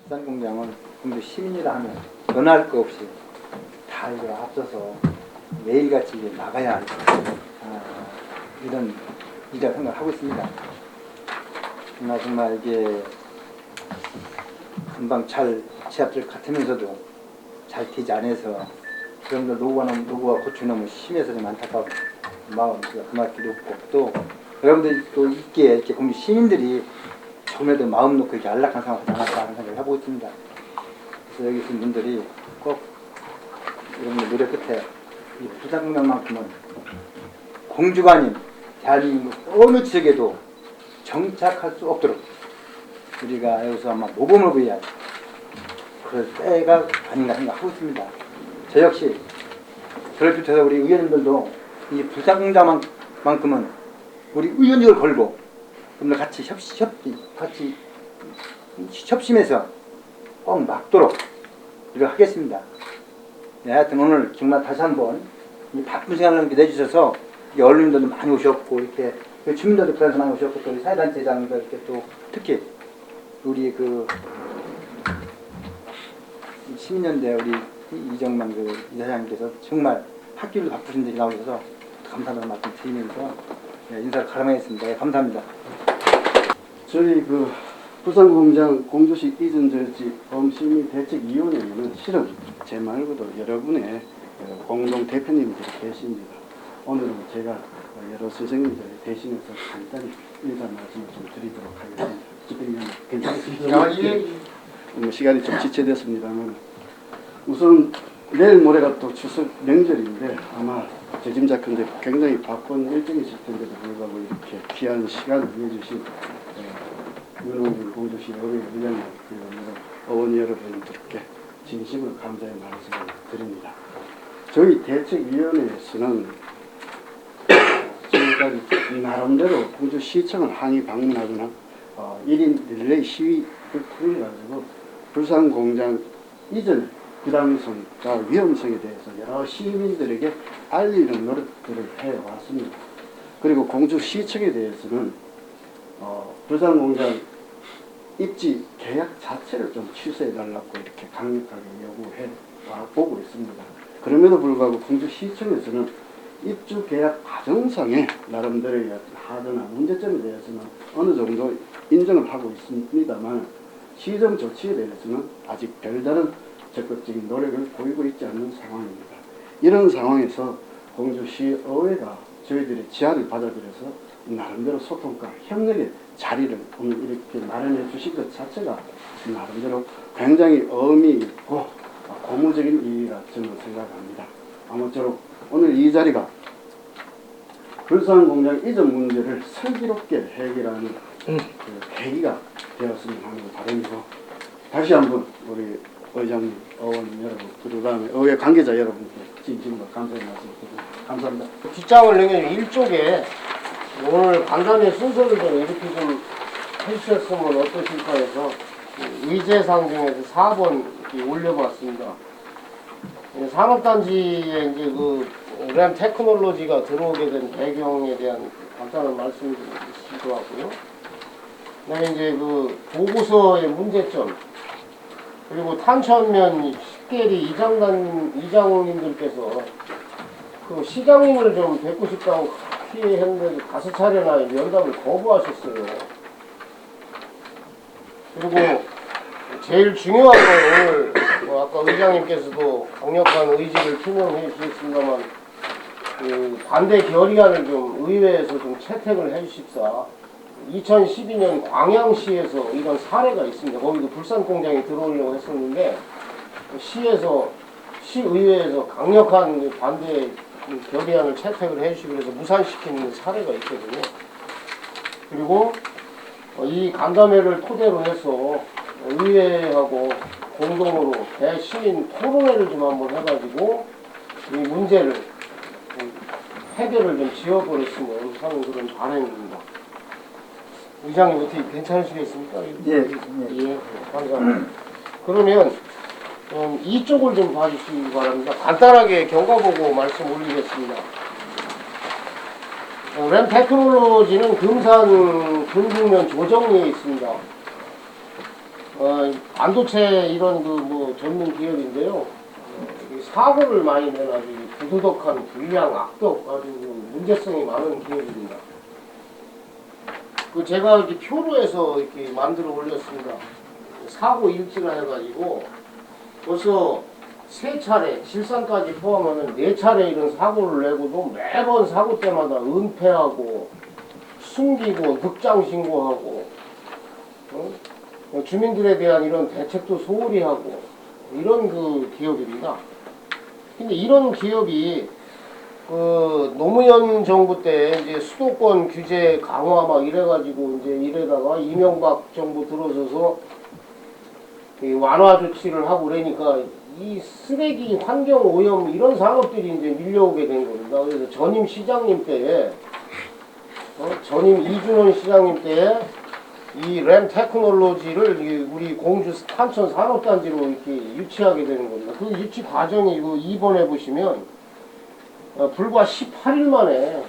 부산공장은 근데 시민이라 하면 변할 거 없이 다 이거 앞서서 매일같이 이제 나가야 할 이런 일이라고 생각하고 있습니다. 정말 이게 금방 잘 지압될 것 같으면서도 잘 되지 않아서 그런데 노고가 고충이 너무 심해서 좀 안타까운 마음이 그만큼 없고 또 여러분들이 또 이렇게 국민 시민들이 조금이라도 마음 놓고 이렇게 안락한 상황을 하지 않을까 하는 생각을 해보고 있습니다. 그래서 여기 계신 분들이 꼭 여러분들 노력 끝에 이 부산공장만큼은 공주가 아닌 대한민국 어느 지역에도 정착할 수 없도록 우리가 여기서 아마 모범을 보여야 할 그럴 때가 아닌가 생각하고 있습니다. 저 역시 저를 비롯해서 우리 의원님들도 이 부산공장만큼은 우리 의원직을 걸고 여러분들 같이 협심해서 꼭 막도록 노력하겠습니다. 네, 하여튼 오늘 정말 다시 한번 이 바쁜 시간을 내주셔서 언론인들도 많이 오셨고 이렇게 주민들도 그래서 많이 오셨고 또 사회단체장들 이렇게 또 특히 우리 그 시민연대 우리 이정만 그 이사장님께서 정말 학교를 바쁘신 분들이 나오셔서 감사하다는 말씀 드리면서 인사를 가름하겠습니다. 네, 감사합니다. 저희 그 부산공장 공주시 이전 저지 범시민대책위원회에는 실은 제 말고도 여러분의 공동 대표님들이 계십니다. 오늘은 제가 여러 선생님들 대신해서 간단히 인사 말씀을 좀 드리도록 하겠습니다. 집행위원 괜찮으십니까? 시간이 좀 지체됐습니다만 우선 내일 모레가 또 추석 명절인데 아마 제 짐작컨대 굉장히 바쁜 일정이실 텐데도 불구하고 이렇게 귀한 시간을 내주신 윤홍준 공주시 의회 의장님 그리고 의원 여러분들께 진심으로 감사의 말씀을 드립니다. 저희 대책위원회에서는 지금까지 나름대로 공주시청을 항의 방문하거나 1인 릴레이 시위를 통해가지고 부산공장 이전 부당성과 위험성에 대해서 여러 시민들에게 알리는 노력들을 해왔습니다. 그리고 공주시청에 대해서는 부산공장 입지 계약 자체를 좀 취소해달라고 이렇게 강력하게 요구해 보고 있습니다. 그럼에도 불구하고 공주시청에서는 입주 계약 과정상의 나름대로의 하드나 문제점에 대해서는 어느 정도 인정을 하고 있습니다만 시정 조치에 대해서는 아직 별다른 적극적인 노력을 보이고 있지 않는 상황입니다. 이런 상황에서 공주시의회가 저희들의 제안을 받아들여서 나름대로 소통과 협력의 자리를 오늘 이렇게 마련해 주신 것 자체가 나름대로 굉장히 의미 있고 고무적인 일이라 저는 생각합니다. 아무쪼록 오늘 이 자리가 부산공장 이전 문제를 슬기롭게 해결하는 그 계기가 되었으면 하는 바람이고 다시 한번 우리 의장님, 의원 여러분, 그 다음에 의회 관계자 여러분께 진심으로 감사의 말씀드립니다. 감사합니다. 뒷장을 넘겨 일쪽에 오늘 간담회 순서를 좀 이렇게 좀 해주셨으면 어떠실까 해서 의제상 중에서 4번 이렇게 올려봤습니다. 산업단지에 이제 그 램 테크놀로지가 들어오게 된 배경에 대한 간단한 말씀을 드리기도 하고요. 그다음에 이제 그 보고서의 문제점 그리고 탄천면 식계리 이장님들께서 그 시장님을 좀 뵙고 싶다고 피했는데 5차례나 면담을 거부하셨어요. 그리고 제일 중요한 건 오늘 아까 의장님께서도 강력한 의지를 표명해 주셨습니다만 그 반대 결의안을 좀 의회에서 좀 채택을 해 주십사. 2012년 광양시에서 이런 사례가 있습니다. 거기도 불산공장이 들어오려고 했었는데 시의회에서 강력한 반대 결의안을 채택을 해주시고 그래서 무산시키는 사례가 있거든요. 그리고 이 간담회를 토대로 해서 의회하고 공동으로 대시민 토론회를 좀 한번 해가지고 이 문제를 해결을 좀 지어버렸으면 하는 그런 바람입니다. 의장님 어떻게 괜찮으시겠습니까? 예. 감사합니다. 그러면 이쪽을 좀 봐주시기 바랍니다. 간단하게 경과보고 말씀 올리겠습니다. 램 테크놀로지는 금산 금북면 조정리에 있습니다. 반도체 이런 그 뭐 전문 기업인데요. 이 사고를 많이 낸 아주 부도덕한 불량 악덕 아주 문제성이 많은 기업입니다. 그 제가 이렇게 표로 해서 이렇게 만들어 올렸습니다. 사고 일지라 해가지고 벌써 3차례, 질산까지 포함하면 4차례 이런 사고를 내고도 매번 사고 때마다 은폐하고 숨기고 늑장 신고하고 주민들에 대한 이런 대책도 소홀히 하고 이런 그 기업입니다. 근데 이런 기업이 그 노무현 정부 때 이제 수도권 규제 강화 막 이래가지고 이제 이래다가 이명박 정부 들어서서 이 완화 조치를 하고 그러니까 이 쓰레기 환경 오염 이런 산업들이 이제 밀려오게 된 겁니다. 그래서 전임 시장님 때에 전임 이준원 시장님 때에 이 램 테크놀로지를 우리 공주 탄천 산업단지로 이렇게 유치하게 되는 겁니다. 그 유치 과정이 이거 2번에 보시면 불과 18일 만에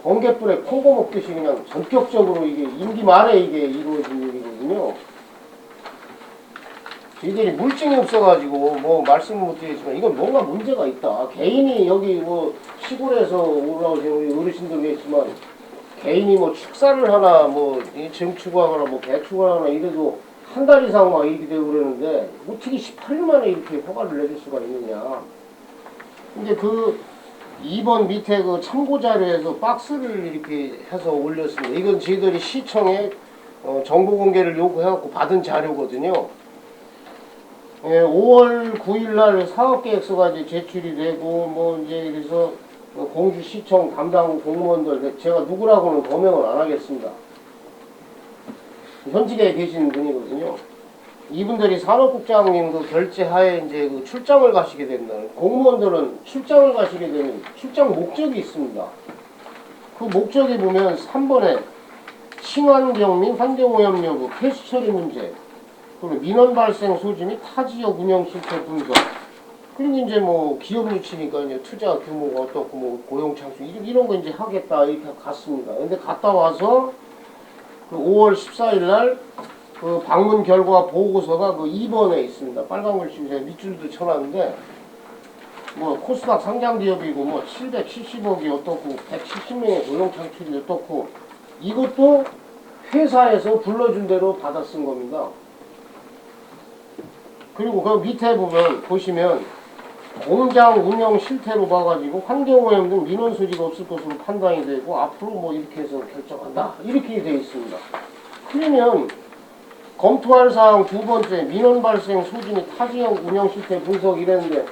번개불에 콩고 먹듯이 그냥 전격적으로 이게 임기 말에 이게 이루어진 일이거든요. 저희들이 물증이 없어가지고 뭐 말씀을 못 드리지만 이건 뭔가 문제가 있다. 개인이 여기 뭐 시골에서 올라오신 우리 어르신들 계시지만 개인이 뭐 축사를 하나 뭐 증축하거나 뭐 개축을 하나 이래도 한 달 이상 막 이렇게 되고 그러는데 어떻게 18일 만에 이렇게 허가를 내줄 수가 있느냐. 근데 그 2번 밑에 그 참고 자료에서 박스를 이렇게 해서 올렸습니다. 이건 저희들이 시청에 정보 공개를 요구해갖고 받은 자료거든요. 예, 5월 9일 날 사업계획서가 이제 제출이 되고 뭐 이제 그래서 공주시청 담당 공무원들 제가 누구라고는 거명을 안 하겠습니다. 현직에 계신 분이거든요. 이분들이 산업국장님 그 결재하에 이제 그 출장을 가시게 된다. 공무원들은 출장을 가시게 되면 출장 목적이 있습니다. 그 목적에 보면 3번에 친환경 및 환경오염 여부, 폐수 처리 문제, 그리고 민원 발생 소지 및 타지역 운영 실태 분석, 그리고 이제 뭐 기업 유치니까 이제 투자 규모가 어떻고 뭐 고용 창출 이런 거 이제 하겠다 이렇게 갔습니다. 근데 갔다 와서 그 5월 14일 날 그 방문 결과 보고서가 그 2번에 있습니다. 빨간 글씨로 제가 밑줄도 쳐놨는데 뭐 코스닥 상장 기업이고 뭐 770억이 어떻고 170명의 고용 창출이 어떻고 이것도 회사에서 불러준 대로 받아 쓴 겁니다. 그리고 그 밑에 보시면 공장 운영 실태로 봐가지고 환경오염 등 민원 소지가 없을 것으로 판단이 되고 앞으로 뭐 이렇게 해서 결정한다 이렇게 되어 있습니다. 그러면 검토할 사항 2번째 민원 발생 소지 및 타지역 운영 실태 분석 이랬는데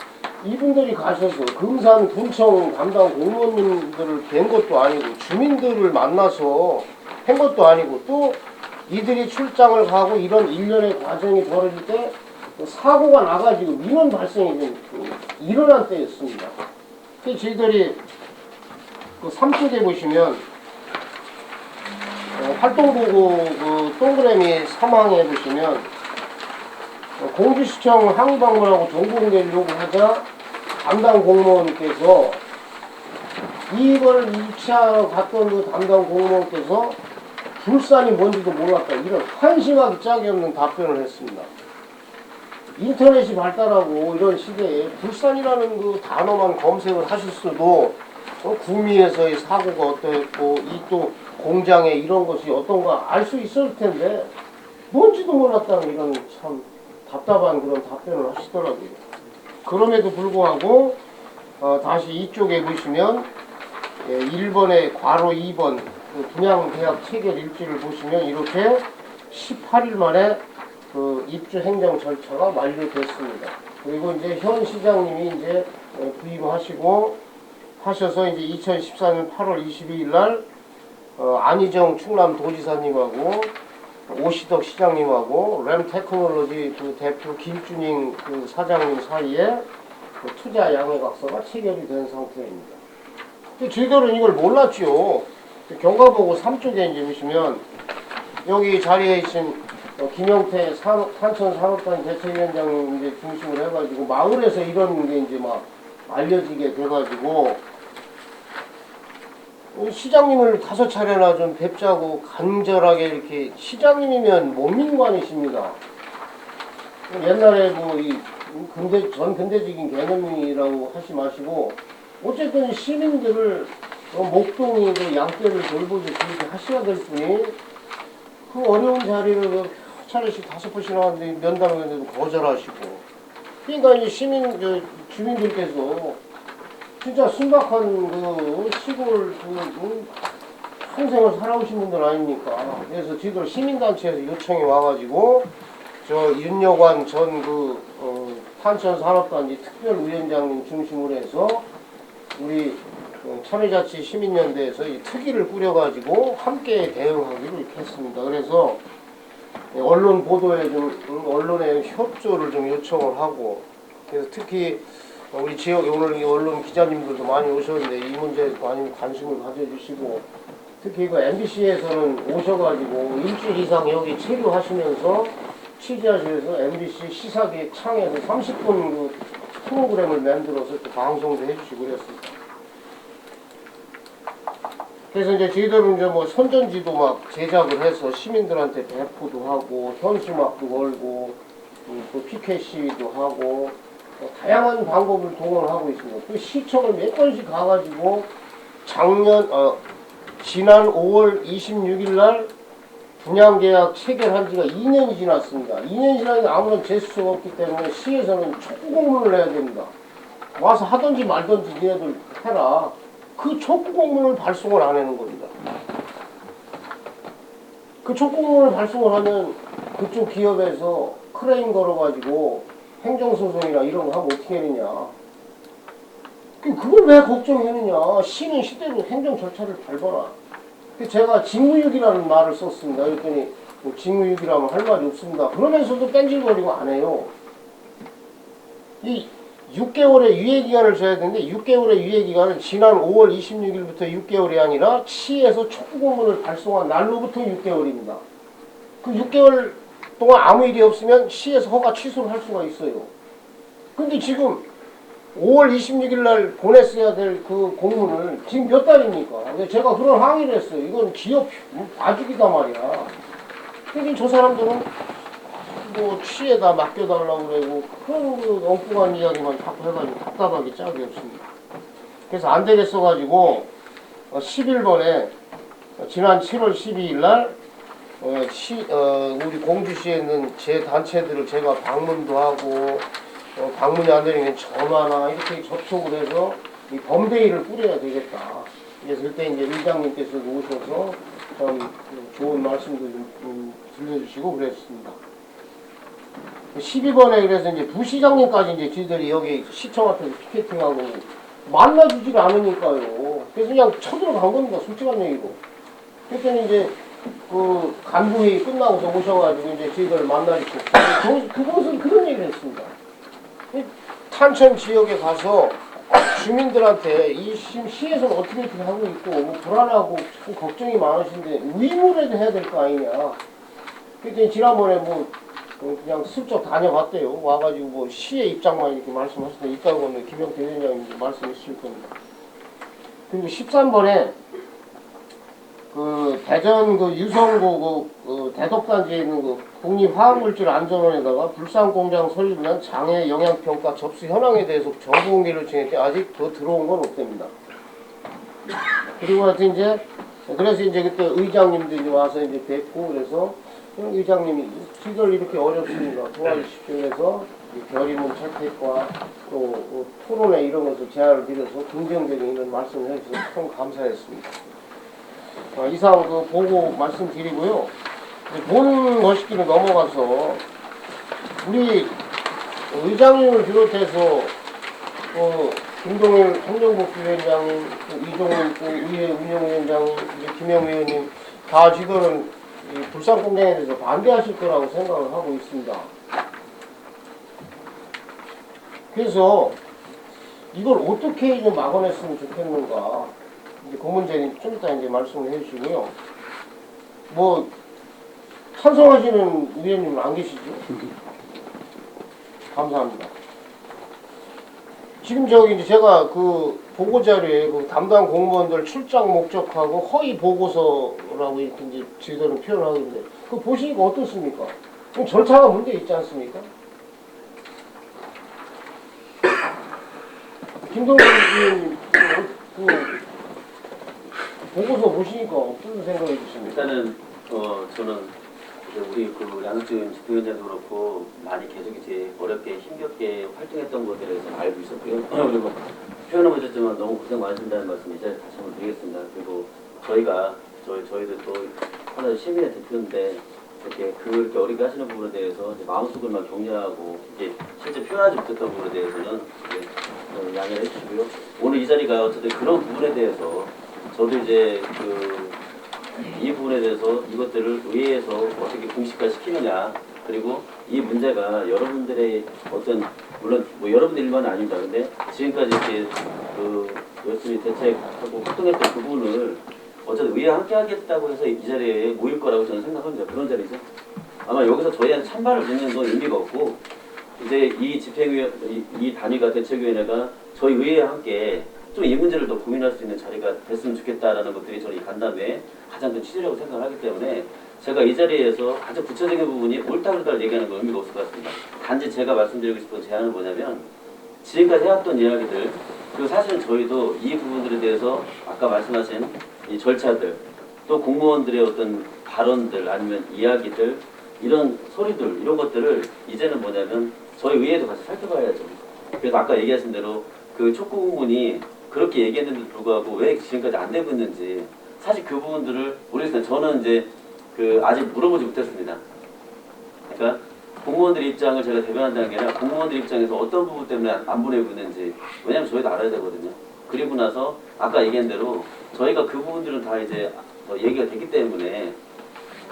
이분들이 가셔서 금산 군청 담당 공무원님들을 뵌 것도 아니고 주민들을 만나서 한 것도 아니고 또 이들이 출장을 가고 이런 일련의 과정이 벌어질 때 사고가 나가지고 민원 발생이 좀 일어난 때였습니다. 그래서 저희들이 그 3쪽에 보시면 활동보고 그 동그라미 3항에 보시면 공주시청 항의방문하고 정보공개를 요구하자 담당 공무원께서 이걸 유치하러 갔던 그 담당 공무원께서 불산이 뭔지도 몰랐다 이런 한심하기 짝이 없는 답변을 했습니다. 인터넷이 발달하고 이런 시대에 불산이라는 그 단어만 검색을 하실 수도 구미에서의 사고가 어떠했고 이 또 공장에 이런 것이 어떤가 알 수 있을 텐데 뭔지도 몰랐다는 이런 참 답답한 그런 답변을 하시더라고요. 그럼에도 불구하고 다시 이쪽에 보시면 1번에 괄호 2번 그 분양계약 체결 일지를 보시면 이렇게 18일 만에 그 입주 행정 절차가 완료됐습니다. 그리고 이제 현 시장님이 이제 부임하시고 하셔서 이제 2014년 8월 22일 날 안희정 충남도지사님하고 오시덕 시장님하고 램 테크놀로지 그 대표 김준잉 그 사장님 사이에 그 투자 양해각서가 체결이 된 상태입니다. 근데 저희들은 이걸 몰랐죠. 경과보고 3쪽에 이제 보시면 여기 자리에 있신 김영태 탄천 산업단 대책위원장님 이제 중심으로 해가지고 마을에서 이런 게 이제 막 알려지게 돼가지고 시장님을 5차례나 좀 뵙자고 간절하게 이렇게 시장님이면 못민관이십니다. 옛날에 뭐 이 전 근대적인 개념이라고 하지 마시고 어쨌든 시민들을 목동이 양떼를 돌보듯이 이렇게 하셔야 될 분이 그 어려운 자리를 차례씩 5번씩 나왔는데 면담했는데도 거절하시고 그러니까 이제 주민들께서 진짜 순박한 그 시골 평생을 살아오신 분들 아닙니까? 그래서 저희들 시민단체에서 요청이 와가지고 저 윤여관 전 탄천산업단지 특별위원장님 중심으로 해서 우리 참여자치 시민연대에서 이 특위를 꾸려가지고 함께 대응하기로 이렇게 했습니다. 그래서 언론 보도에 언론의 협조를 좀 요청을 하고 그래서 특히 우리 지역에 오늘 이 언론 기자님들도 많이 오셨는데 이 문제에 많이 관심을 가져주시고 특히 그 MBC에서는 오셔가지고 일주일 이상 여기 체류하시면서 취재하시면서 MBC 시사기획 창에서 30분 그 프로그램을 만들어서 또 방송도 해주시고 그랬습니다. 그래서 이제 저희들은 이제 뭐 선전지도 막 제작을 해서 시민들한테 배포도 하고 현수막도 걸고 또 피켓 시위도 하고 다양한 방법을 동원하고 있습니다. 또 시청을 몇 번씩 가가지고 지난 5월 26일 날 분양계약 체결한 지가 2년이 지났습니다. 2년이 지났는데 아무런 제스처가 없기 때문에 시에서는 촉구공문을 내야 됩니다. 와서 하든지 말든지 니네들 해라. 그 촉구공문을 발송을 안 하는 겁니다. 그 촉구공문을 발송을 하면 그쪽 기업에서 크레인 걸어가지고 행정소송이나 이런 거 하면 어떻게 하느냐. 그걸 왜 걱정했느냐. 시는 시대로 행정 절차를 밟아라. 제가 직무유기라는 말을 썼습니다. 그랬더니 뭐 직무유기라면 할 말이 없습니다. 그러면서도 뺀질거리고 안 해요. 이 6개월의 유예기간을 줘야 되는데 6개월의 유예기간은 지난 5월 26일부터 6개월이 아니라 시에서 촉구공문을 발송한 날로부터 6개월입니다. 그 6개월 동안 아무 일이 없으면 시에서 허가 취소를 할 수가 있어요. 근데 지금 5월 26일 날 보냈어야 될 그 공문을 지금 몇 달입니까? 제가 그런 항의를 했어요. 이건 기업 봐주기다 말이야. 근데 저 사람들은 뭐 취에다 맡겨달라고 그러고 그런 그 엉뚱한 이야기만 자꾸 해가지고 답답하게 짝이 없습니다. 그래서 안 되겠어가지고 11번에 지난 7월 12일 날 우리 공주시에 있는 제 단체들을 제가 방문도 하고 방문이 안 되면 전화나 이렇게 접촉을 해서 이 범대위를 꾸려야 되겠다. 그래서 그때 이제 의장님께서 오셔서 좀 좋은 말씀도 좀 들려주시고 그랬습니다. 12번에 그래서 이제 부시장님까지 이제 저희들이 여기 시청 앞에서 피켓팅하고 만나주질 않으니까요. 그래서 그냥 쳐들어간 겁니다. 솔직한 얘기로. 그랬더니 이제 그 간부회의 끝나고서 오셔가지고 이제 저희들 만나주고 그곳은 그런 얘기를 했습니다. 탄천 지역에 가서 주민들한테 이 시에서는 어떻게 하고 있고 뭐 불안하고 참 걱정이 많으신데 의무라도 해야 될 거 아니냐. 그랬더니 지난번에 뭐 그냥 슬쩍 다녀갔대요. 와가지고 뭐 시의 입장만 이렇게 말씀하시는데 이따가는 김영태 위원장님 말씀해 주실 겁니다. 그리고 13번에 그 대전 그 유성고 그 대덕단지에 있는 그 국립화학물질안전원에다가 불산공장 설립한 장애 영향평가 접수 현황에 대해서 정부 공개를 진행했는데 아직 더 들어온 건 없답니다. 그리고 하여튼 이제 그래서 이제 그때 의장님도 이제 와서 이제 뵙고 그래서 의장님이 시절 이렇게 어렵습니다. 도와주십시오 해서 결의문 채택과 또 토론회 이런 것을 제안을 드려서 긍정적인 이런 말씀을 해주셔서 참 감사했습니다. 이상 그 보고 말씀드리고요. 본 것이기는 넘어가서 우리 의장님을 비롯해서 김동일 행정복지위원장님, 이종훈 의회 운영위원장님, 김영 의원님 다 지금은 불산공장에 대해서 반대하실 거라고 생각을 하고 있습니다. 그래서 이걸 어떻게 이제 막아냈으면 좋겠는가. 이제 그 문제는 좀 이따 이제 말씀을 해주시고요. 뭐 찬성하시는 의원님은 안 계시죠? 감사합니다. 지금 저기 이제 제가 그 보고자료에 그 담당 공무원들 출장 목적하고 허위 보고서라고 이렇게 이제 저희들은 표현을 하는데 그 보시니까 어떻습니까? 그럼 절차가 문제 있지 않습니까? 김동준 의원님 그 보고서 보시니까 어떤 생각이 드십니까? 일단은 저는 이제 우리 그 양승준 집행위원장도 그렇고 많이 계속 이제 어렵게 힘겹게 활동했던 것에 대해서 알고 있었고요. 그리고 표현은 못했지만 너무 고생 많으신다는 말씀 이제 다시 한번 드리겠습니다. 그리고 저희도 또 하나의 시민의 대표인데 이렇게 그렇게 어렵게 하시는 부분에 대해서 이제 마음속을만 격려하고 이제 실제 표현하지 못했던 부분에 대해서는 이제 양해를 해주시고요. 오늘 이 자리가 어쨌든 그런 부분에 대해서 저도 이제 이 부분에 대해서 이것들을 의회에서 어떻게 공식화 시키느냐, 그리고 이 문제가 여러분들의 어떤, 물론 뭐 여러분들 일만은 아닙니다. 근데 지금까지 이렇게 열심히 대책하고 활동했던 그 부분을 어쨌든 의회 함께 하겠다고 해서 이 자리에 모일 거라고 저는 생각합니다. 그런 자리죠. 아마 여기서 저희한테 찬반을 듣는 건 의미가 없고, 이제 이 집행위원, 이 단위가 대책위원회가 저희 의회와 함께 좀 이 문제를 더 고민할 수 있는 자리가 됐으면 좋겠다라는 것들이 저는 이 간담회의 가장 큰 취지라고 생각을 하기 때문에 제가 이 자리에서 가장 구체적인 부분이 옳다 그르다 얘기하는 건 의미가 없을 것 같습니다. 단지 제가 말씀드리고 싶은 제안은 뭐냐면 지금까지 해왔던 이야기들, 그리고 사실은 저희도 이 부분들에 대해서 아까 말씀하신 이 절차들, 또 공무원들의 어떤 발언들 아니면 이야기들, 이런 소리들, 이런 것들을 이제는 뭐냐면 저희 의회도 같이 살펴봐야죠. 그래서 아까 얘기하신 대로 그 촉구 공문이 그렇게 얘기했는데도 불구하고 왜 지금까지 안 되고 있는지, 사실 그 부분들을 모르겠어요. 저는 이제 아직 물어보지 못했습니다. 그러니까 공무원들의 입장을 제가 대변한다는 게 아니라 공무원들 입장에서 어떤 부분 때문에 안 보내고 있는지, 왜냐면 저희도 알아야 되거든요. 그리고 나서 아까 얘기한 대로 저희가 그 부분들은 다 이제 얘기가 됐기 때문에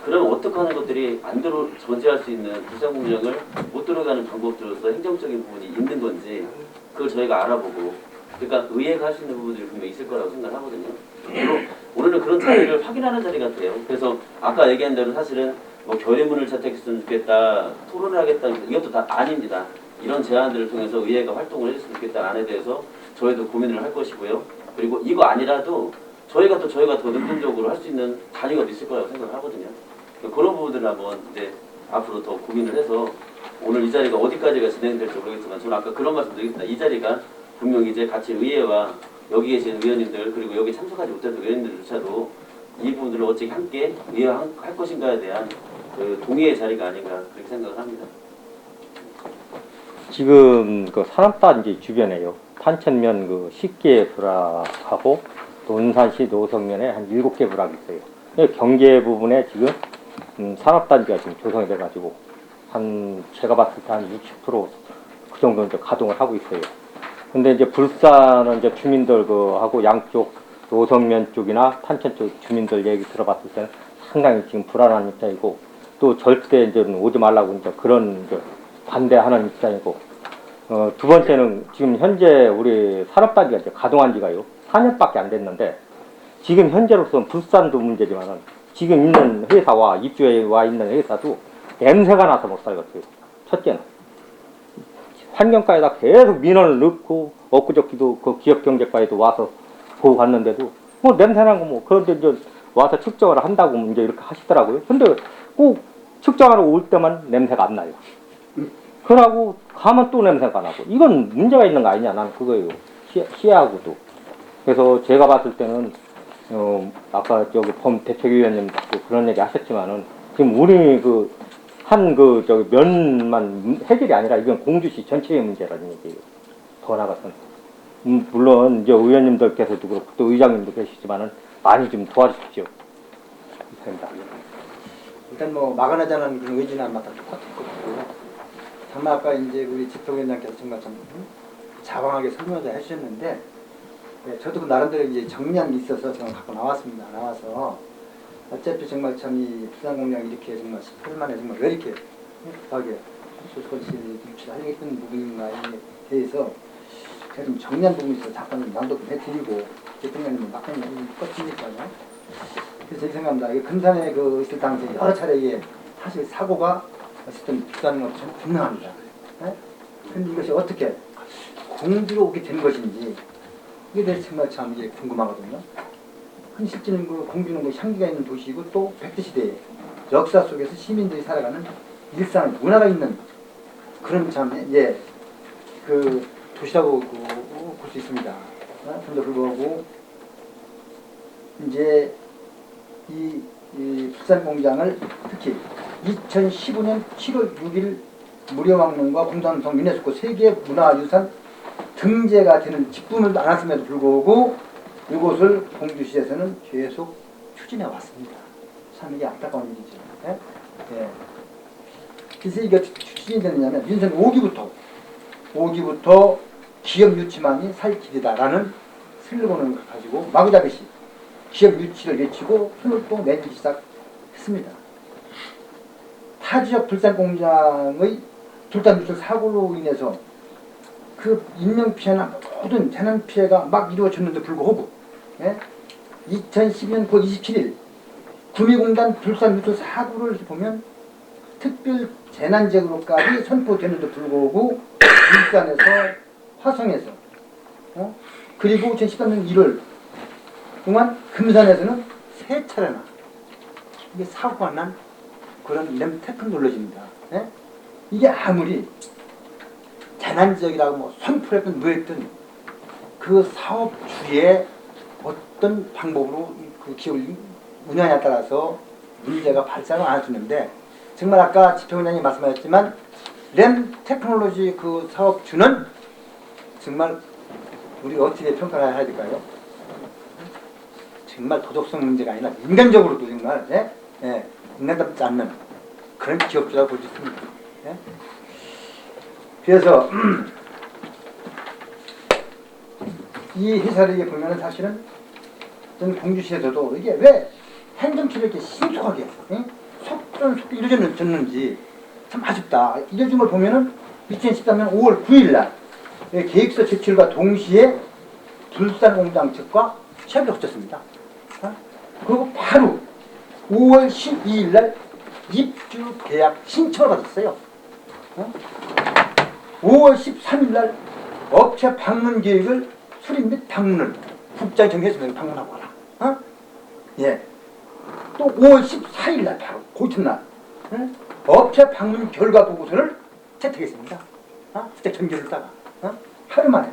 그럼 어떻게 하는 것들이 안 존재할 수 있는 불상공정을 못 들어가는 방법들로서 행정적인 부분이 있는 건지 그걸 저희가 알아보고, 그러니까 의회가 할 수 있는 부분들이 분명히 있을 거라고 생각하거든요. 그리고 오늘은 그런 자리를 확인하는 자리 같아요. 그래서 아까 얘기한 대로 사실은 뭐 결의문을 채택했으면 좋겠다, 토론을 하겠다, 이것도 다 아닙니다. 이런 제안들을 통해서 의회가 활동을 해줬으면 좋겠다는 안에 대해서 저희도 고민을 할 것이고요. 그리고 이거 아니라도 저희가 더 능동적으로 할 수 있는 단위가 있을 거라고 생각을 하거든요. 그런 부분들을 한번 이제 앞으로 더 고민을 해서 오늘 이 자리가 어디까지가 진행될지 모르겠지만 저는 아까 그런 말씀 드리겠습니다. 이 자리가 분명히 이제 같이 의회와 여기 계신 의원님들, 그리고 여기 참석하지 못했던 의원님들조차도 이 부분들을 어떻게 함께 의회할 것인가에 대한 그 동의의 자리가 아닌가 그렇게 생각을 합니다. 지금 그 산업단지 주변에요. 탄천면 그 10개 부락하고 또 운산시 노성면에 한 7개 부락이 있어요. 경계 부분에 지금 산업단지가 지금 조성이 돼가지고 제가 봤을 때 한 60%그 정도 이제 가동을 하고 있어요. 근데 이제 불산은 이제 주민들 하고 양쪽 노성면 쪽이나 탄천 쪽 주민들 얘기 들어봤을 때는 상당히 지금 불안한 입장이고, 또 절대 이제 오지 말라고 이제 그런 이제 반대하는 입장이고, 두 번째는 지금 현재 우리 산업단지가 이제 가동한 지가요 4년밖에 안 됐는데, 지금 현재로서는 불산도 문제지만은 지금 있는 회사와 입주해 와 있는 회사도 냄새가 나서 못 살겠어요. 첫째는 환경과에다 계속 민원을 넣고, 엊그저께도 그 기업경제과에도 와서 보고 갔는데도 뭐 냄새나는 거 뭐 그런데 이제 와서 측정을 한다고 이제 이렇게 하시더라고요. 근데 꼭 측정하러 올 때만 냄새가 안 나요. 그러고 가면 또 냄새가 나고, 이건 문제가 있는 거 아니냐, 나는 그거예요. 시야하고도. 그래서 제가 봤을 때는 아까 저기 대책위원님도 그런 얘기 하셨지만은 지금 우리 면만 해결이 아니라 이건 공주시 전체의 문제라는 얘기예요. 더 나가서는. 물론 이제 의원님들께서도 그렇고 또 의장님도 계시지만은 많이 좀 도와주십시오. 감사합니다. 일단 뭐 막아내자는 그런 의지는 아마 다 똑같을 것 같고요. 다만 아까 이제 우리 집행위원장께서 정말 참 자방하게 설명을 해주셨는데, 네, 저도 그 나름대로 이제 정량이 있어서 저는 갖고 나왔습니다. 나와서 어차피 정말 참 이 부산공장 이렇게 정말 18년 만에 정말 왜 이렇게 급하게 소식을 유치하려고 했던 부분인가에 대해서 제가 좀 정리한 부분이 있어서 잠깐 낭독 좀 해드리고, 대통령님은 막판에 껐으니까요. 그래서 제가 생각합니다. 이 금산에 있을 당시에 여러 차례 이게 사실 사고가 어쨌든 있다는 건 좀 분명합니다. 그런데 이것이 어떻게 공주로 오게 된 것인지 이게 대해서 정말 참 이게 궁금하거든요. 근데 실제는 공주는 향기가 있는 도시이고 또 백제시대의 역사 속에서 시민들이 살아가는 일상 문화가 있는 그런 참 도시라고 볼 수 있습니다. 그런데 불구하고 이제 이 부산 공장을 특히 2015년 7월 6일 무료망론과 공산성 유네스코 세계문화유산 등재가 되는 직분을 안았음에도 불구하고 이곳을 공주시에서는 계속 추진해 왔습니다. 참 이게 안타까운 일이죠. 예? 예. 그래서 이게 추진이 되느냐면 민선 5기부터 기업 유치만이 살 길이다라는 슬로건을 가지고 마구잡이시 기업 유치를 외치고 손을 또 내밀기 시작했습니다. 타 지역 불산 공장의 불산 유출 사고로 인해서 그 인명 피해나 모든 재난 피해가 막 이루어졌는데 불구하고 2012년 9월 27일 구미공단 불산 유출 사고를 보면 특별 재난지역으로까지 선포되는데 불구하고 울산에서 화성에서 그리고 2013년 1월 동안 금산에서는 3차례나 이게 사고가 난 그런 램 테크놀로지입니다. 이게 아무리 재난지역이라고 뭐 선포했든 뭐했든 그 사업주의 어떤 방법으로 그 기업을 운영하냐에 따라서 문제가 발생을 안 해주는데 정말 아까 집행위원장님 말씀하셨지만 램 테크놀로지 그 사업주는 정말 우리가 어떻게 평가를 해야 될까요? 정말 도덕성 문제가 아니라 인간적으로도 정말 인간답지 않는 그런 기업주라고 볼 수 있습니다. 그래서 이 회사를 보면 사실은 저는 공주시에서도 이게 왜 행정처를 이렇게 신속하게 속도 이루어졌는지 참 아쉽다. 이뤄진 걸 보면은 2013년 5월 9일 날 계획서 제출과 동시에 불산공장 측과 협의를 거쳤습니다. 그리고 바로 5월 12일 날 입주 계약 신청을 받았어요. 5월 13일 날 업체 방문 계획을 수립 및 방문을 국장 정했습니다. 방문하고 와라. 예. 또 5월 14일 날 바로 그 이튿날 업체 방문 결과 보고서를 채택했습니다. 채택 전결을 따가 하루 만에.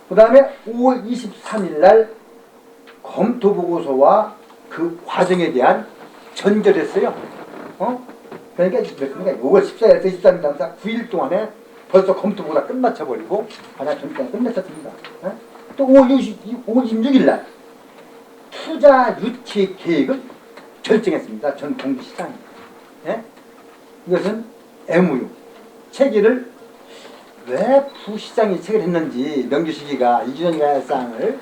그 다음에 5월 23일 날 검토 보고서와 그 과정에 대한 전결했어요. 그러니까 5월 14일에서 23일 당사 9일 동안에 벌써 검토 보고가 끝마쳐버리고 가장 전까지 끝냈었습니다. 또 5월 26일 날 투자 유치 계획을 결정했습니다. 전 공주시장이. 이것은 MOU 체계를 왜 부시장이 체결했는지 명주시기가 이준현이가 사항을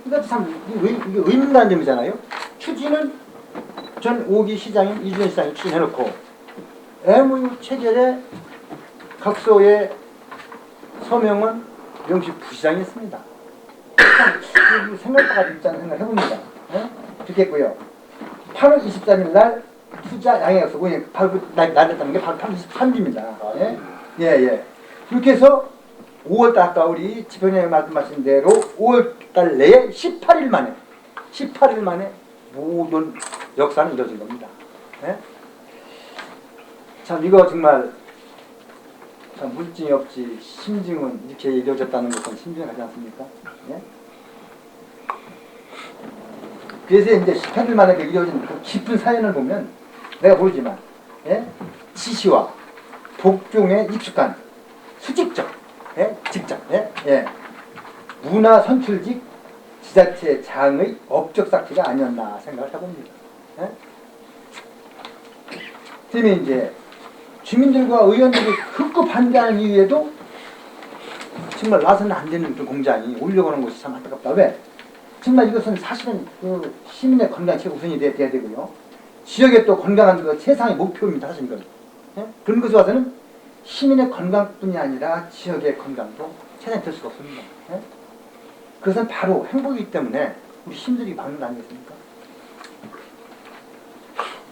이것도 참 이게 의문가는 점이잖아요. 추진은 전 5기 시장인 이준현 시장이 추진해놓고 MOU 체결에 각서의 서명은 명시 부시장이 했습니다. 생각보다 있다는 생각을 해봅니다. 좋겠고요. 8월 23일 날 투자 양해약서 바로 날렸다는 게 바로 8월 23일입니다. 예. 이렇게 해서 5월달 아까 우리 집행위원장이 말씀하신 대로 5월달 내에 18일 만에 모든 역사는 이루어진 겁니다. 참 이거 정말 참 물증이 없지 심증은 이렇게 이루어졌다는 것은 심증이 가지 않습니까? 그래서 이제 18일 만에 이루어진 그 깊은 사연을 보면 내가 모르지만 지시와 복종에 익숙한 수직적 직접 문화 선출직 지자체 장의 업적 삭제가 아니었나 생각을 해봅니다. 때문에 이제 주민들과 의원들이 극구 반대하는 이유에도 정말 놔서는 안 되는 그 공장이 오려고 하는 것이 참 안타깝다. 왜? 정말 이것은 사실은 그 시민의 건강이 최고 우선이 돼야 되고요. 지역의 또 건강한 그 세상의 목표입니다. 사실 이건. 그런 것에 와서는 시민의 건강뿐이 아니라 지역의 건강도 최선이 될 수가 없습니다. 그것은 바로 행복이기 때문에 우리 시민들이 받는 거 아니겠습니까?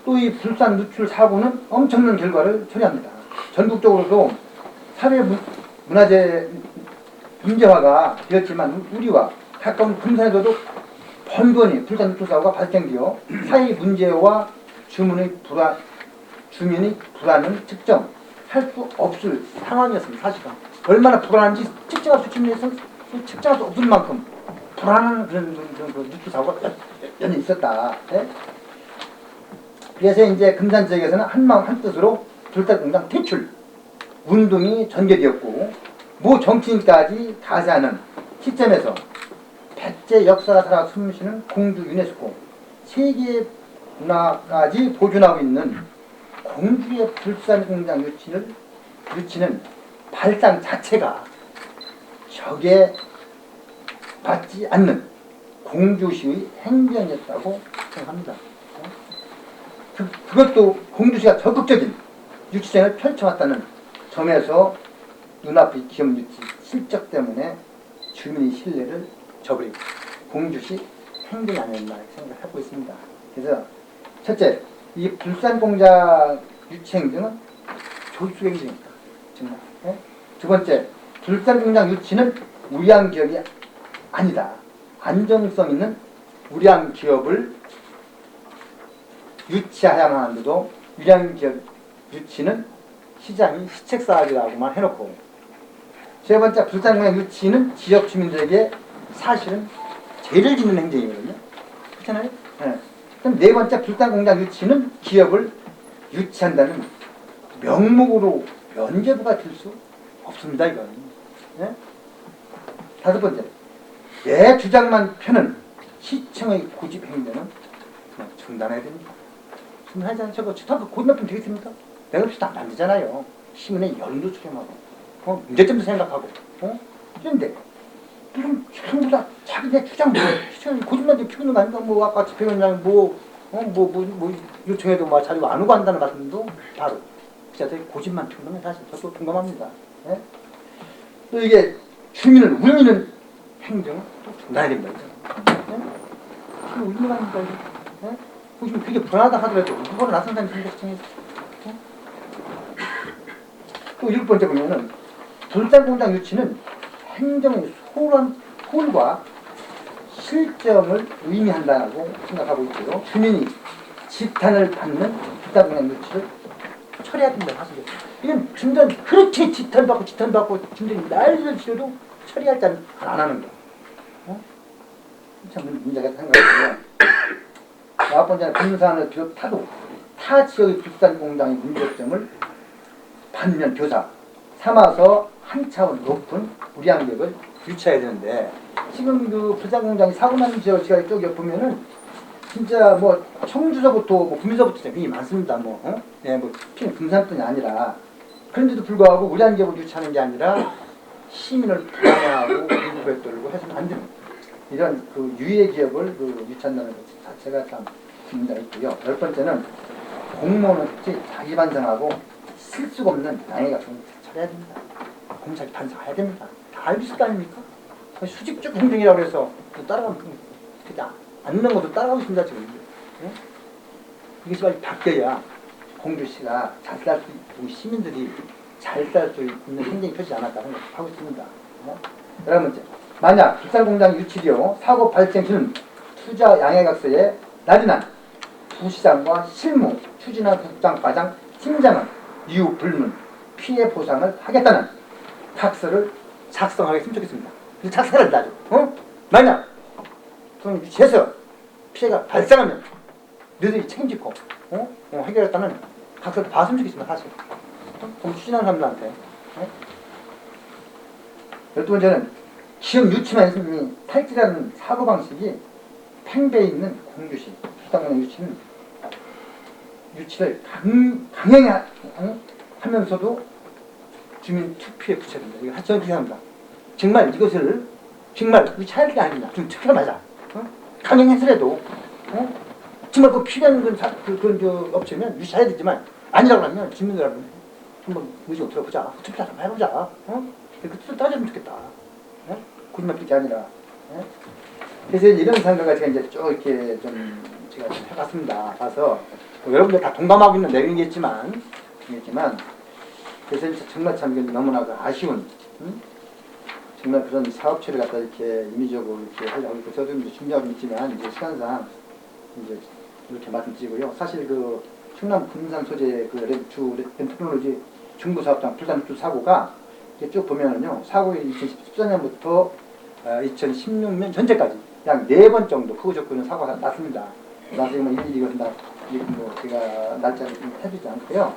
또 이 불산 누출 사고는 엄청난 결과를 초래합니다. 전국적으로도 사회 문화재 문제화가 되었지만 우리와 가까운 금산에서도 번번이 불산 누출 사고가 발생되어 사회 문제와 주민의 불안은 측정할 수 없을 상황이었습니다. 사실은. 얼마나 불안한지 측정할 수 있는 측정할 수 없을 만큼 불안한 그런 유치 사고가 연이 있었다. 예? 그래서 이제 금산 지역에서는 한마음 한뜻으로 불사공장 퇴출 운동이 전개되었고 모 정치인까지 가세하는 시점에서 백제 역사가 살아 숨쉬는 공주 유네스코 세계 문화까지 보존하고 있는 공주의 불산공장 유치는 발상 자체가 적에 받지 않는 공주시의 행정이었다고 생각합니다. 그것도 공주시가 적극적인 유치생을 펼쳐왔다는 점에서 눈앞의 기업 유치 실적 때문에 주민의 신뢰를 저버리고 공주시 행정이 아니었나 생각하고 있습니다. 그래서 첫째, 이 불산공장 유치 행정은 조수 행정입니다. 정말. 네? 두 번째, 불산공장 유치는 우량 기업이 아니다. 안정성 있는 우량 기업을 유치해야만 하는데도 우량 기업 유치는 시장이 시책사업이라고만 해놓고 세 번째, 불산공장 유치는 지역 주민들에게 사실은 죄를 짓는 행정이거든요. 그렇잖아요? 네. 그럼 네 번째, 불산공장 유치는 기업을 유치한다는 명목으로 면죄부가 될 수 없습니다. 이건. 네? 다섯 번째, 내 주장만 펴는 시청의 고집 행정은 그냥 중단해야 됩니다. 중단하지 않죠? 저거 고집만 펴면 되겠습니까? 내가 없이도 안 되잖아요. 시민의 연도 수렴하고 문제점도 생각하고 그런데 그럼 전부 다 자기네 주장 시청의 고집만 피우는 거 아닌가? 뭐 아까 집행위원장이 뭐 요청해도 뭐 자리가 안 오고 한다는 말씀도 바로 진짜 고집만 피우는 건 사실 저도 동감합니다. 예? 또 이게 주민을 울리는 행정은 또 중단해야 됩니다. 예? 울리는 거 아닙니까? 예? 보시면 그게 불안하다 하더라도 누구나 나선다는 생각청에서 또 일곱 번째 보면은 불산공장 유치는 행정의 소홀과 실정을 의미한다고 생각하고 있고요. 주민이 지탄을 받는 불산공장 유치를 처리해야 된다. 사실 이건 중단 그렇게 지탄받고 중단이 난리를 치려도 처리할 자는 안 하는 거. 참 문제가 생각하고요. 아홉 번째는 금산을 비롯하도 타 지역의 불산공장의 문제점을 반면 교사 삼아서 한 차원 높은 우량기업을 유치해야 되는데 지금 그 불산공장이 사고 난 지역이 쪽 옆 보면은 진짜 뭐 청주서부터 뭐 구미서부터 굉장히 많습니다. 뭐 금산뿐이 아니라 그런데도 불구하고 우량기업을 유치하는 게 아니라 시민을 불안해하고 공부에 떨고 해서는 안 됩니다. 이런 그 유해 기업을 유치한다는 것 자체가 참 문제가 있고요. 열 번째는 공무원은 자기 반성하고 실수가 없는 양해가 좀 처리해야 됩니다. 공사기 반성해야 됩니다. 다 알고 있을 거 아닙니까? 수직적 행정이라고 해서 따라가면 그냥 않는 것도 따라가고 있습니다. 지금. 네? 이것이 빨리 바뀌어야 공주시가 잘 살 수 있고 시민들이 잘 살 수 있는 행정이 펴지지 않았다 생각하고 있습니다. 네? 11번째, 만약 불산공장 유치되어 사고 발생 중 투자 양해각서에 날인한 부시장과 실무 추진한 국장과장 팀장은 이유 불문 피해 보상을 하겠다는 각서를 작성하겠으면 좋겠습니다. 그래서 작성을 한다. 만약 그럼 유치해서 피해가 발생하면 너희들이 책임지고 해결했다는 각서를 봤으면 좋겠습니다. 사실 좀 추진하는 사람들한테. 12번째는 기업 유치만 탈지라는 사고방식이 팽배해 있는 공주시 불산공장 유치를 강행히 하면서도 주민 투표에 붙여야 된다. 이거 저는 그렇게 합니다. 정말 이것을 정말 유치할 게 아니냐. 좀 특별하자. 강행해서라도 정말 그 필요한 건 업체면 유치해야 되지만 아니라고 하면 주민들 여러분 한번 의견 들어보자. 투표 한번 해보자. 그 뜻을 따지면 좋겠다. 고집만 삐게 아니라. 그래서 이런 생각을 제가 이제 쭉 이렇게 제가 해봤습니다. 봐서 여러분들 다 동감하고 있는 내용이겠지만 그래서 정말 참 너무나 아쉬운 정말 그런 사업체를 갖다 이렇게 임의적으로 이렇게 하려고 하고 저도 이제 준비하고 있지만 이제 시간상 이제 이렇게 말씀드리고요. 사실 그 충남 금산 소재 주 렌테크놀로지 중부 사업장 불산주 사고가 이렇게 쭉 보면은요, 사고율 2014년부터 2016년 전체까지 약 4번 정도 크고 적고는 사고가 났습니다. 나중에 뭐 일일이 이것은 뭐 제가 날짜를 좀 해주지 않고요.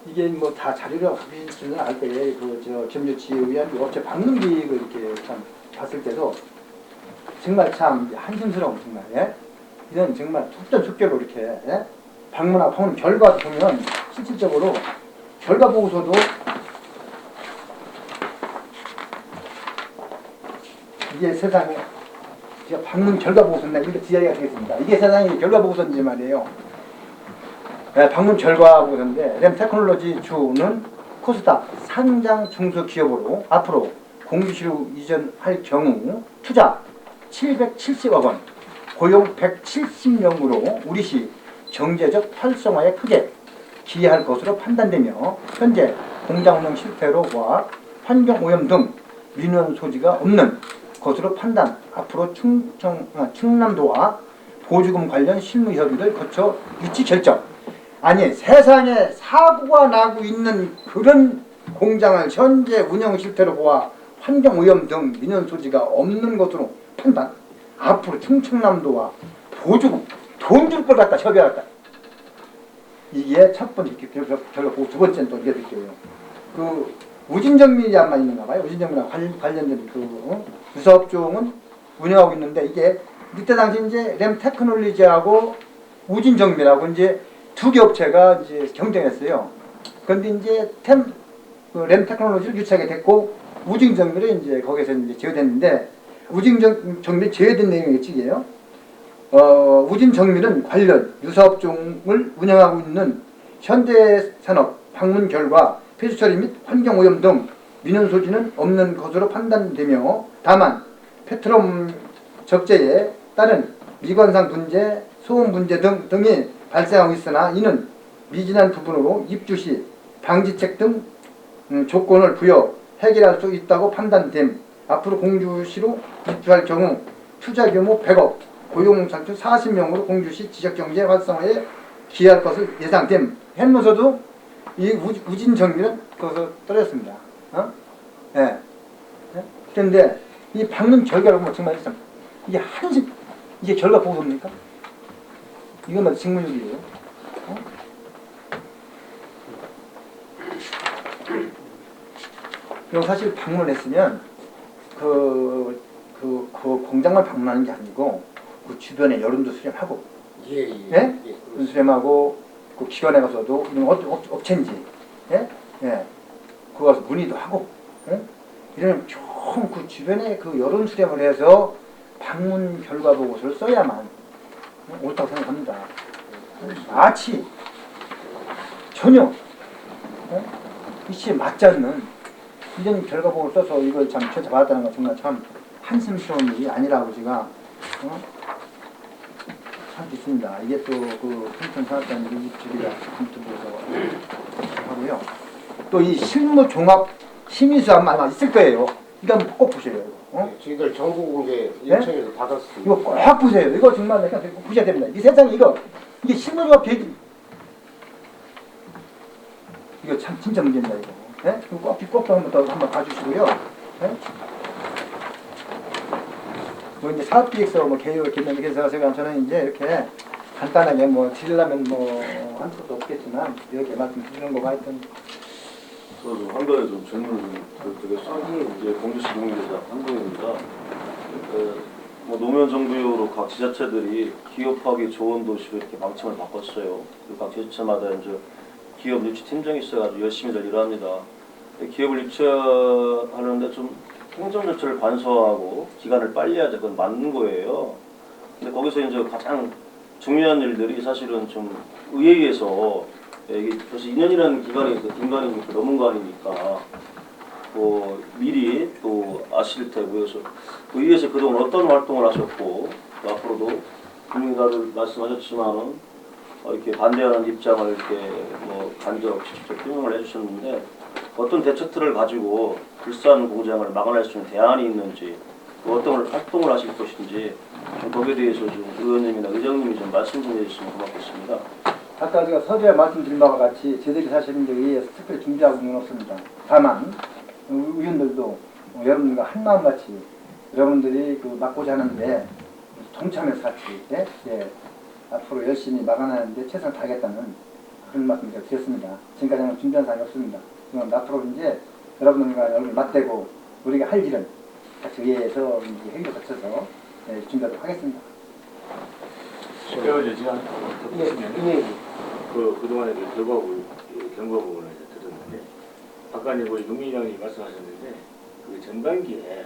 이게 뭐 다 자료를 보시지는 않을 때에 그저 점유치에 의한 업체 방문 기획을 이렇게 참 봤을 때도 정말 참 한심스러운 정말 예? 이런 정말 속전속결로 이렇게 예? 방문하고 방문 결과 보면 실질적으로 결과 보고서도 이게 세상에 제가 방문 결과 보고서인데 이렇게 뒤이야기가 되겠습니다. 이게 세상에 결과 보고서인지 말이에요. 네, 방문 결과 보고서인데 램테크놀로지 주는 코스닥 상장 중소기업으로 앞으로 공주시로 이전할 경우 투자 770억 원, 고용 170명으로 우리시 경제적 활성화에 크게 기여할 것으로 판단되며 현재 공장 운영 실태로와 환경오염 등 민원 소지가 없는 것으로 판단, 앞으로 충남도와 보조금 관련 실무 협의를 거쳐 유치 결정. 아니 세상에 사고가 나고 있는 그런 공장을 현재 운영 실태로 보아 환경오염 등 민원 소지가 없는 것으로 판단, 앞으로 충청남도와 보조금 돈 줄 걸 갖다 협의할까. 이게 첫 번째 결과 보고 두 번째는 또 이게 될게요. 그 우진정밀이란만 있는가 봐요. 우진정밀과 관련된 그 유사업종은 운영하고 있는데 이게 이때 당시 이제 램테크놀로지하고 우진정밀하고 이제 두 개 업체가 이제 경쟁했어요. 그런데 이제 램테크놀로지를 유치하게 됐고 우진정밀이 이제 거기서 이제 제외됐는데 우진정밀 제외된 내용이 이게요. 우진정밀은 관련 유사업종을 운영하고 있는 현대산업 방문 결과 폐수처리 및 환경오염 등 민원 소지는 없는 것으로 판단되며 다만 페트롤 적재에 따른 미관상 문제, 소음 문제 등이 발생하고 있으나 이는 미진한 부분으로 입주 시 방지책 등 조건을 부여 해결할 수 있다고 판단됨. 앞으로 공주시로 입주할 경우 투자 규모 100억, 고용 창출 40명으로 공주시 지역경제 활성화에 기여할 것을 예상됨. 했면서도 이 우진정밀은 그것을 떨어졌습니다. 예. 그런데 이 방문 결과를 보면 정말 참 이게 이게 결과 보고서입니까? 이것만 직무유기예요. 그리고 사실 방문을 했으면 그 공장만 방문하는 게 아니고 그 주변에 여론도 수렴하고 예? 수렴하고 그 기관에 가서도 이런 업체인지 예? 예. 그거 가서 문의도 하고 예? 이런 좀 그 주변에 그 여론 수렴을 해서 방문 결과 보고서를 써야만 옳다고 생각합니다. 마치 전혀 이치에 맞지 않는 이런 결과 보고를 써서 이걸 참 찾아봤다는 건 정말 참 한심스러운 일이 아니라고 제가 할 수 있습니다. 이게 또 그 풍천산업단 입주기가 검토부에서 하고요. 또 이 실무 종합 심의수 아마 있을 거예요. 이거 한번 꼭 보세요. 저희들 정보 공개 요청해서 받았습니다. 이거 꼭 보세요. 이거 정말 내가 보셔야 됩니다. 이 세상에 이게 실무 종합 계획 이거 참 진짜 문제입니다. 이거. 예? 이거 꼭 한번 봐주시고요. 예? 뭐 이제 사업기획서 뭐 개요 개념에서 저는 이제 이렇게 간단하게 뭐 드리려면 뭐 한 것도 없겠지만 이렇게 말씀드리는 거가 하여튼. 저도 한 가지 좀 질문을 드리겠습니다. 이제 공주시 농림대사 한동입니다. 뭐 노무현 정부 이후로 각 지자체들이 기업하기 좋은 도시로 이렇게 방침을 바꿨어요. 그리고 각 지자체마다 이제 기업 유치 팀장이 있어가지고 열심히들 일합니다. 기업을 유치하는데 좀 행정 절차를 간소화하고 기간을 빨리 하자, 그건 맞는 거예요. 근데 거기서 이제 가장 중요한 일들이 사실은 좀 의회에서 이게 벌써 2년이라는 기간이 긴간이니까 넘은 거 아닙니까? 뭐 미리 또 아실 테고 그래서 의회에서 그동안 어떤 활동을 하셨고 또 앞으로도 국민들 말씀하셨지만은 이렇게 반대하는 입장을 이렇게 뭐 간접 직접 표명을 해주셨는데 어떤 대처틀을 가지고 불산 공장을 막아낼 수 있는 대안이 있는지 그 어떤 활동을 하실 것인지 좀 거기에 대해서 좀 의원님이나 의장님이 좀 말씀 좀 해주시면 고맙겠습니다. 아까 제가 서두에 말씀드린 바와 같이 저희들이 사실은 이제 의회에서 특별히 준비하고 있는 건 없습니다. 다만 의원들도 여러분들과 한마음같이 여러분들이 그 맡고자 하는데 동참해서 같이 앞으로 열심히 막아내는데 최선을 다하겠다는 그런 말씀 제가 드렸습니다. 지금까지는 준비한 사항이 없습니다. 그럼 앞으로 이제 여러분들과 여러분을 맞대고 우리가 할 일은 같이 의회에서 이제 회의를 거쳐서 준비하도록 하겠습니다. 그래서 제가 예. 그동안에 그 결과부 경과 부분을 이제 들었는데 아까 이제 우리 농민장이 말씀하셨는데 그 전반기에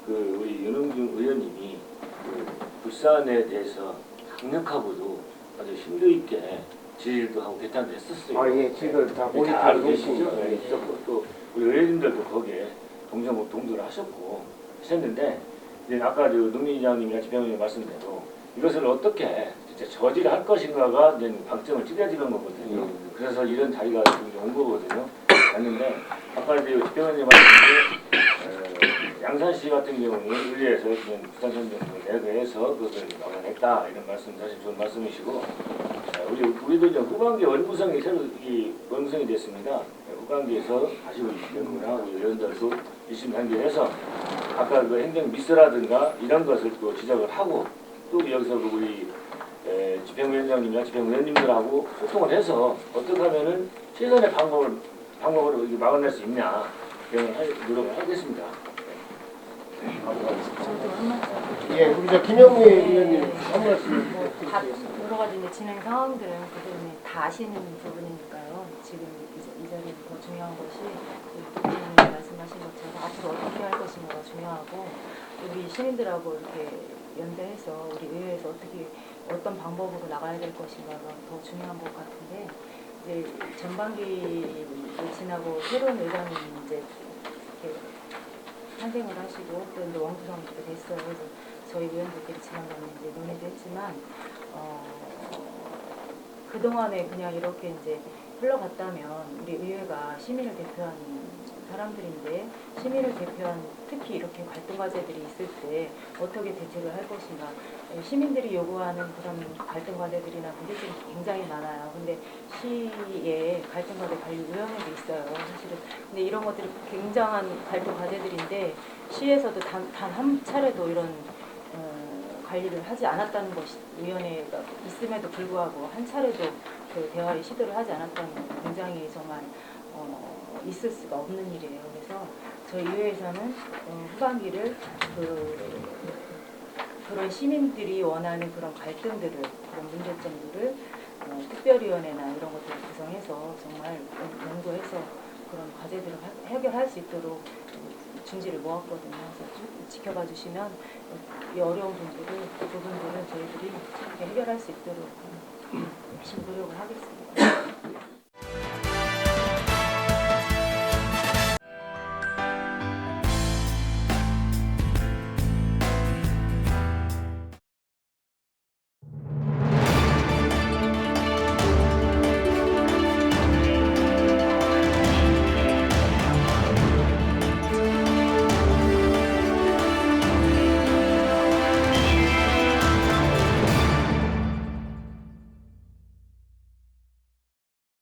그 우리 윤흥중 의원님이 그 부산에 대해서 강력하고도 아주 심도 있게 지지도 하고 개탄도 했었어요. 아, 예, 지금 다 다 모니터를 알고 계시죠? 놓고. 네, 있었고 또 우리 의원님들도 거기에 동조를 하셨는데 이제 아까 그 농민장님이나 지병님 말씀대로 이것을 어떻게 진짜 저지를 할 것인가가 이제 방점을 찍어지는 거거든요. 그래서 이런 자리가 지금 온 거거든요. 맞는데 아까 이제 지병님 말씀대로 양산시 같은 경우는 의회에서 부산전쟁을 내부에서 그것을 막아냈다 이런 말씀 사실 좋은 말씀이시고 우리도 이제 후반기 원구성이 새로 원구성이 됐습니다. 후반기에서 다시 연구나 우리 의원들도 열심히 연구해서 아까 그 행정 미스라든가 이런 것을 또 지적을 하고 또 여기서 그 우리 집행위원장님이나 집행위원님들하고 소통을 해서 어떻게 하면은 최선의 방법으로 이렇게 막아낼 수 있냐 이런 노력을 하겠습니다. 예, 우리 저 김영미 의원님 한 말씀. 다 여러 가지 이제 진행 상황들은 그분이 다 아시는 부분이니까요. 지금 이 자리에 더 중요한 것이 부모님이 말씀하신 것처럼 앞으로 어떻게 할 것인가가 중요하고 우리 시민들하고 이렇게 연대해서 우리 의회에서 어떤 방법으로 나가야 될 것인가가 더 중요한 것 같은데 이제 전반기를 지나고 새로운 의장님이 이제 이렇게 탄생을 하시고 또 이제 원구성이 됐어요. 그래서 저희 의원들끼리 지난번에 이제 논의도 했지만 그 동안에 그냥 이렇게 이제 흘러갔다면 우리 의회가 시민을 대표하는 사람들인데 시민을 대표한 특히 이렇게 갈등 과제들이 있을 때 어떻게 대책을 할 것인가 시민들이 요구하는 그런 갈등 과제들이나 문제점이 굉장히 많아요. 근데 시에 갈등 과제 관리위원회도 있어요. 사실은 근데 이런 것들이 굉장한 갈등 과제들인데 시에서도 단 한 차례도 이런 관리를 하지 않았다는 것이 위원회가 있음에도 불구하고 한 차례도 그 대화의 시도를 하지 않았다는 건 굉장히 정말 있을 수가 없는 일이에요. 그래서 저희 의회에서는 후반기를 그런 시민들이 원하는 그런 갈등들을 그런 문제점들을 특별위원회나 이런 것들을 구성해서 정말 연구해서 그런 과제들을 해결할 수 있도록 중지를 모았거든요. 그래서 쭉 지켜봐 주시면 이 어려운 부분들을 저희들이 해결할 수 있도록 열심히 노력을 하겠습니다.